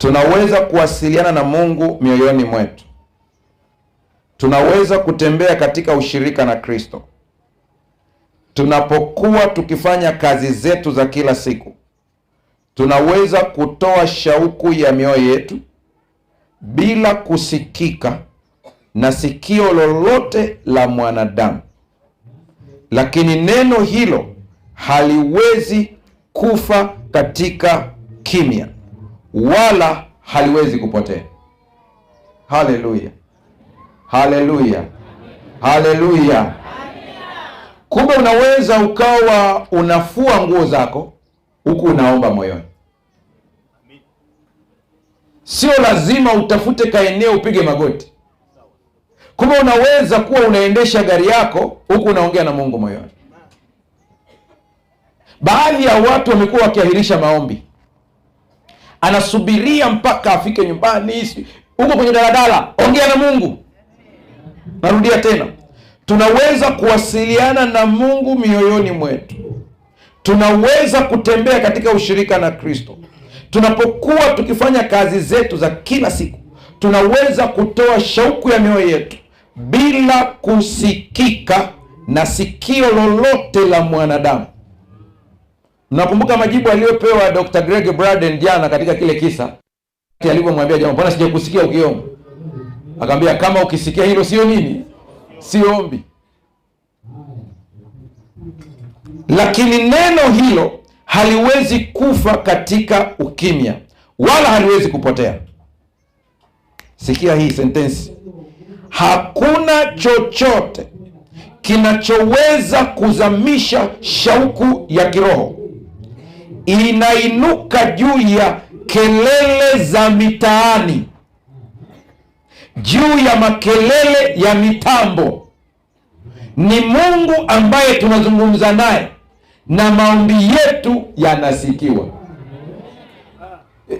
tunaweza kuwasiliana na Mungu mioyoni mwetu. Tunaweza kutembea katika ushirika na Kristo tunapokuwa tukifanya kazi zetu za kila siku. Tunaweza kutoa shauku ya mioyo yetu bila kusikika na sikio lolote la mwanadamu. Lakini neno hilo haliwezi kufa katika kimya, wala haliwezi kupotea. Haleluya, haleluya, haleluya. Kumbe unaweza ukawa unafua nguo zako huku unaomba moyoni. Sio lazima utafute kaeneo upige magoti. Kumbe unaweza kuwa unaendesha gari yako huku unaongea na Mungu moyoni. Baadhi ya watu wamekuwa wakiahirisha maombi. Anasubiria mpaka afike nyumbani, huko kwenye daladala, ongea na Mungu. Narudia tena. Tunaweza kuwasiliana na Mungu mioyoni mwetu. Tunaweza kutembea katika ushirika na Kristo tunapokuwa tukifanya kazi zetu za kila siku. Tunaweza kutoa shauku ya mioyo yetu bila kusikika na sikio lolote la mwanadamu. Mnakumbuka majibu aliyopewa Dr. Greg Braden jana katika kile kisa alipomwambia jamaa, mbona sijakusikia ukiomba? Akamwambia, kama ukisikia hilo sio nini? Sio ombi. Lakini neno hilo haliwezi kufa katika ukimya, wala haliwezi kupotea. Sikia hii sentensi. Hakuna chochote kinachoweza kuzamisha shauku ya kiroho inainuka juu ya kelele za mitaani, juu ya makelele ya mitambo. Ni Mungu ambaye tunazungumza naye na maombi yetu yanasikiwa.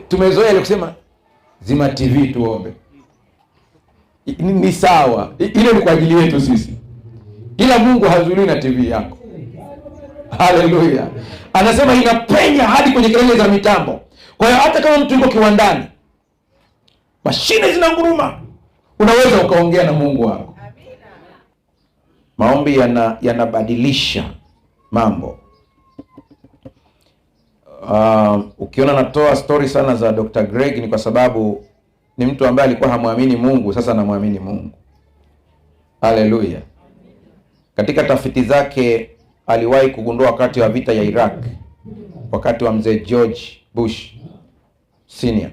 Tumezoea ile kusema zima TV tuombe. Ni sawa, ile ni kwa ajili yetu sisi, ila Mungu hazuiliwi na TV yako. Haleluya. Anasema inapenya hadi kwenye kelele za mitambo. Kwa hiyo hata kama mtu yuko kiwandani, mashine zinanguruma, unaweza ukaongea na Mungu wako. Maombi yanabadilisha mambo. Ukiona natoa story sana za Dr. Greg ni kwa sababu ni mtu ambaye alikuwa hamwamini Mungu, sasa anamwamini Mungu. Haleluya. Katika tafiti zake aliwahi kugundua wakati wa vita ya Iraq, wakati wa mzee George Bush Senior.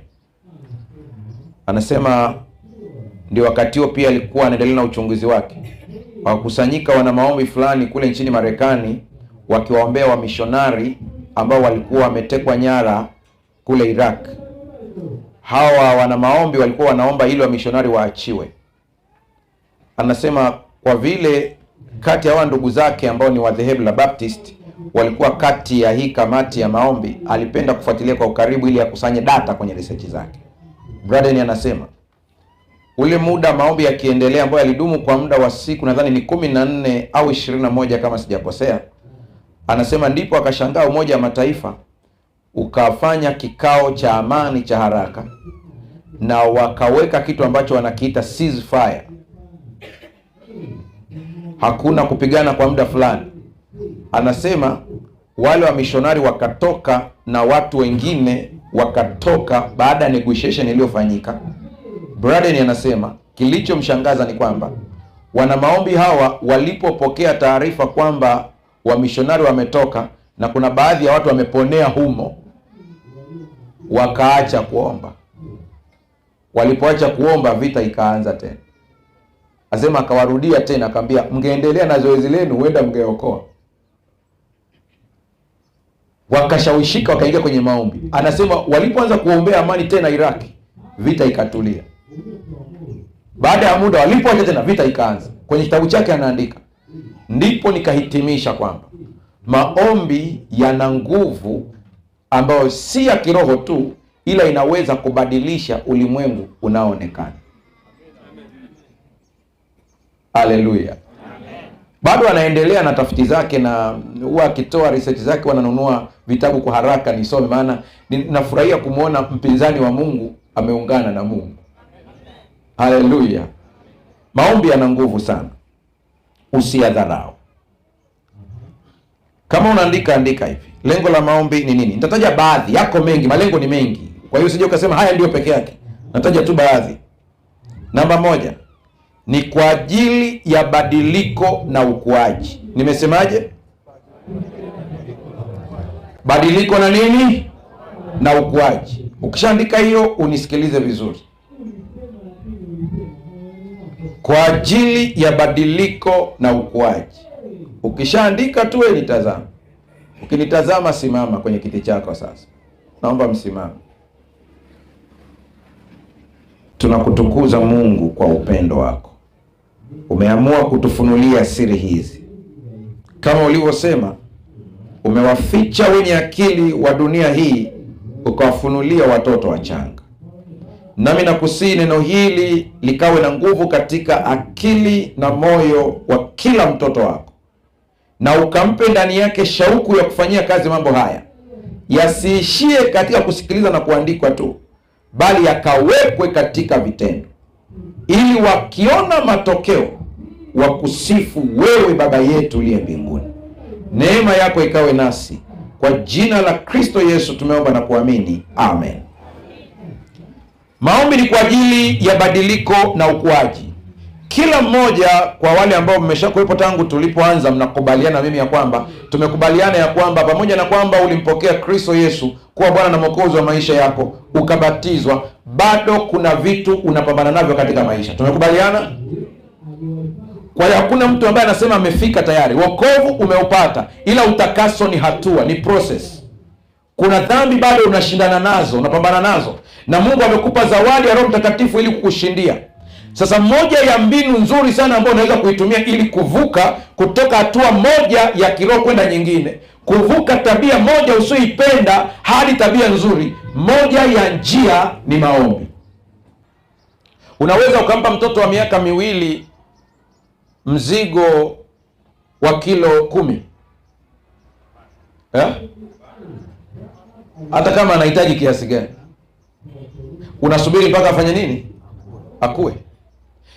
Anasema ndio wakati huo pia alikuwa anaendelea na uchunguzi wake. Wakusanyika wana maombi fulani kule nchini Marekani wakiwaombea wamishonari ambao walikuwa wametekwa nyara kule Iraq. Hawa wana maombi walikuwa wanaomba ili wamishonari waachiwe. Anasema kwa vile kati ya ndugu zake ambao ni wa dhehebu la Baptist walikuwa kati ya hii kamati ya maombi, alipenda kufuatilia kwa ukaribu ili akusanye data kwenye research zake. Braden anasema ule muda maombi yakiendelea, ambayo yalidumu kwa muda wa siku nadhani ni 14 au 21 kama sijakosea, anasema ndipo akashangaa Umoja wa Mataifa ukafanya kikao cha amani cha haraka na wakaweka kitu ambacho wanakiita ceasefire. Hakuna kupigana kwa muda fulani. Anasema wale wa mishonari wakatoka na watu wengine wakatoka baada ya negotiation iliyofanyika. Braden anasema kilichomshangaza ni kwamba wana maombi hawa walipopokea taarifa kwamba wamishonari wametoka na kuna baadhi ya watu wameponea humo, wakaacha kuomba. Walipoacha kuomba, vita ikaanza tena. Asema akawarudia tena akamwambia, mngeendelea na zoezi lenu huenda mngeokoa. Wakashawishika wakaingia kwenye maombi. Anasema walipoanza kuombea amani tena Iraki, vita ikatulia. Baada ya muda walipoacha tena, vita ikaanza. Kwenye kitabu chake anaandika, ndipo nikahitimisha kwamba maombi yana nguvu ambayo si ya kiroho tu, ila inaweza kubadilisha ulimwengu unaoonekana. Haleluya. bado anaendelea na tafiti zake, na huwa akitoa research zake wananunua vitabu kwa haraka nisome, maana ninafurahia kumwona mpinzani wa Mungu ameungana na Mungu. Haleluya. Maombi yana nguvu sana, usiyadharau. Kama unaandika, andika hivi, lengo la maombi ni nini? Nitataja baadhi, yako mengi, malengo ni mengi, kwa hiyo usije ukasema haya ndio peke yake. Nataja tu baadhi. Namba 1 ni kwa ajili ya badiliko na ukuaji. Nimesemaje? Badiliko na nini? Na ukuaji. Ukishaandika hiyo unisikilize vizuri. Kwa ajili ya badiliko na ukuaji. Ukishaandika tu wewe nitazama. Ukinitazama simama kwenye kiti chako sasa. Naomba msimame. Tunakutukuza Mungu kwa upendo wako. Umeamua kutufunulia siri hizi. Kama ulivyosema, umewaficha wenye akili wa dunia hii, ukawafunulia watoto wachanga. Nami nakusihi neno hili likawe na nguvu katika akili na moyo wa kila mtoto wako, na ukampe ndani yake shauku ya kufanyia kazi mambo haya, yasiishie katika kusikiliza na kuandikwa tu, bali yakawekwe katika vitendo, ili wakiona matokeo wakusifu wewe Baba yetu uliye mbinguni. Neema yako ikawe nasi, kwa jina la Kristo Yesu tumeomba na kuamini, amen. Maombi ni kwa ajili ya badiliko na ukuaji. Kila mmoja, kwa wale ambao mmeshakuwepo tangu tulipoanza, mnakubaliana mimi ya kwamba tumekubaliana ya kwamba pamoja na kwamba ulimpokea Kristo Yesu kuwa Bwana na Mwokozi wa maisha yako, ukabatizwa, bado kuna vitu unapambana navyo katika maisha. Tumekubaliana? Kwa hiyo hakuna mtu ambaye anasema amefika tayari. Wokovu umeupata, ila utakaso ni hatua, ni process. Kuna dhambi bado unashindana nazo, unapambana nazo, na Mungu amekupa zawadi ya Roho Mtakatifu ili kukushindia. Sasa moja ya mbinu nzuri sana ambayo unaweza kuitumia ili kuvuka kutoka hatua moja ya kiroho kwenda nyingine, kuvuka tabia moja usioipenda hadi tabia nzuri, moja ya njia ni maombi. Unaweza ukampa mtoto wa miaka 2 mzigo wa kilo 10, hata kama anahitaji kiasi gani, unasubiri mpaka afanye nini? Akue.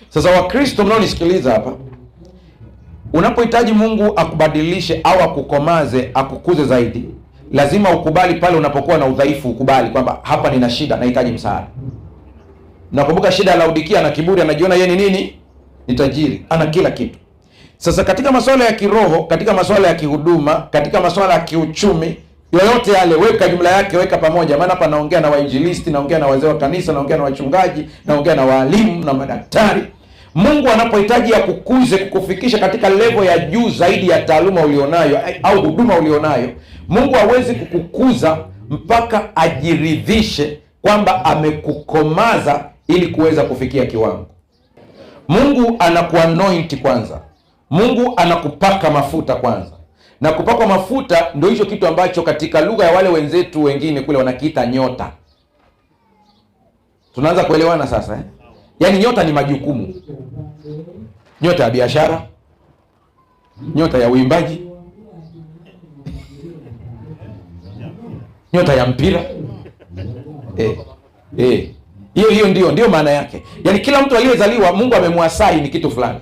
Sasa Wakristo mnaonisikiliza hapa, unapohitaji Mungu akubadilishe au akukomaze, akukuze zaidi, lazima ukubali pale unapokuwa na udhaifu, ukubali kwamba hapa nina shida, nahitaji msaada. Nakumbuka shida ya Laodikia, na kiburi, anajiona yeye ni nini? Ni tajiri, ana kila kitu. Sasa katika masuala ya kiroho, katika masuala ya kihuduma, katika masuala ya kiuchumi, yoyote yale, weka jumla yake, weka pamoja. Maana hapa naongea na wainjilisti, naongea na wazee wa kanisa, naongea na wachungaji, naongea na walimu na madaktari. Mungu anapohitaji ya kukuze, kukufikisha katika level ya juu zaidi ya taaluma ulionayo au huduma ulionayo, Mungu hawezi kukukuza mpaka ajiridhishe kwamba amekukomaza ili kuweza kufikia kiwango. Mungu anakuanoint kwanza. Mungu anakupaka mafuta kwanza. Na kupakwa mafuta ndio hicho kitu ambacho katika lugha ya wale wenzetu wengine kule wanakiita nyota. Tunaanza kuelewana sasa, eh? Yaani nyota ni majukumu. Nyota ya biashara, nyota ya uimbaji, nyota ya mpira. Hiyo ndio maana yake. Yaani kila mtu aliyezaliwa Mungu amemwasai ni kitu fulani.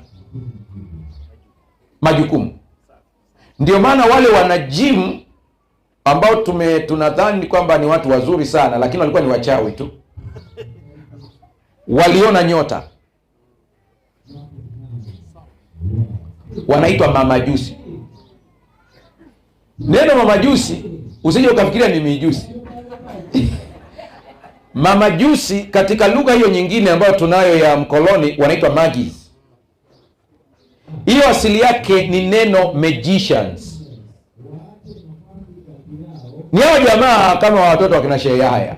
Majukumu. Ndio maana wale wanajimu ambao tunadhani kwamba ni watu wazuri sana, lakini walikuwa ni wachawi tu. Waliona nyota. Wanaitwa mamajusi. Neno mamajusi usije ukafikiria ni mijusi. Mamajusi katika lugha hiyo nyingine ambayo tunayo ya mkoloni wanaitwa magis. Hiyo asili yake ni neno magicians. Ni hao jamaa kama watoto wakina Sheyaya.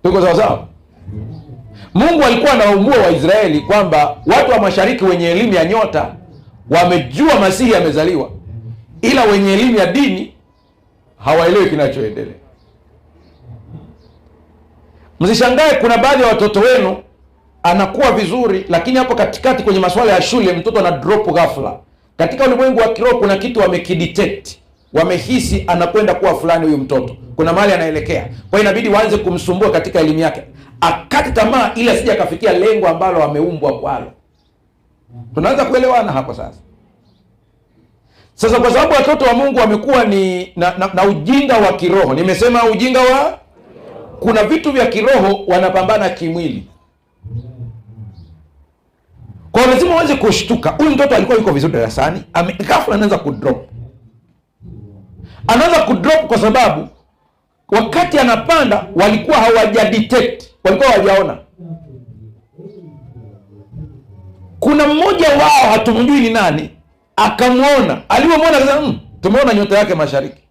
Tuko sawa sawa? Mungu alikuwa anawaambia Waisraeli kwamba watu wa mashariki wenye elimu ya nyota wamejua Masihi amezaliwa, ila wenye elimu ya dini hawaelewi kinachoendelea. Msishangae kuna baadhi ya watoto wenu anakuwa vizuri, lakini hapo katikati kwenye masuala ya shule mtoto ana drop ghafla. Katika ulimwengu wa kiroho kuna kitu wamekidetect, wamehisi anakwenda kuwa fulani huyu mtoto, kuna mahali anaelekea. Kwa hiyo inabidi waanze kumsumbua katika elimu yake, akati tamaa ili asije akafikia lengo ambalo ameumbwa kwalo. Tunaanza kuelewana hapo sasa. Sasa kwa sababu watoto wa Mungu wamekuwa ni na ujinga wa kiroho. Nimesema ujinga wa, kuna vitu vya kiroho wanapambana kimwili. Kwa lazima waanze kushtuka. Huyu mtoto alikuwa yuko vizuri darasani, ghafla anaanza kudrop. Anaanza kudrop kwa sababu wakati anapanda walikuwa hawajadetect, walikuwa hawajaona. Kuna mmoja wao hatumjui ni nani, akamwona. Alipomwona akasema tumeona nyota yake mashariki.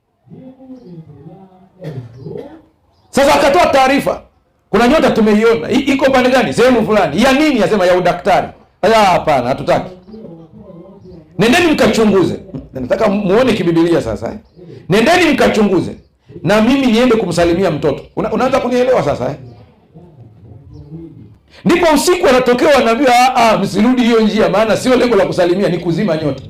Sasa akatoa taarifa, kuna nyota tumeiona. Iko pande gani? Sehemu fulani. Ya nini? Asema ya udaktari. Hapana, hatutaki. Nendeni mkachunguze. Nataka muone kibibilia sasa. Nendeni mkachunguze. Na mimi niende kumsalimia mtoto. Unaanza kunielewa sasa Ndipo usiku anatokea anaambiwa msirudi hiyo njia, maana sio lengo la kusalimia, ni kuzima nyota.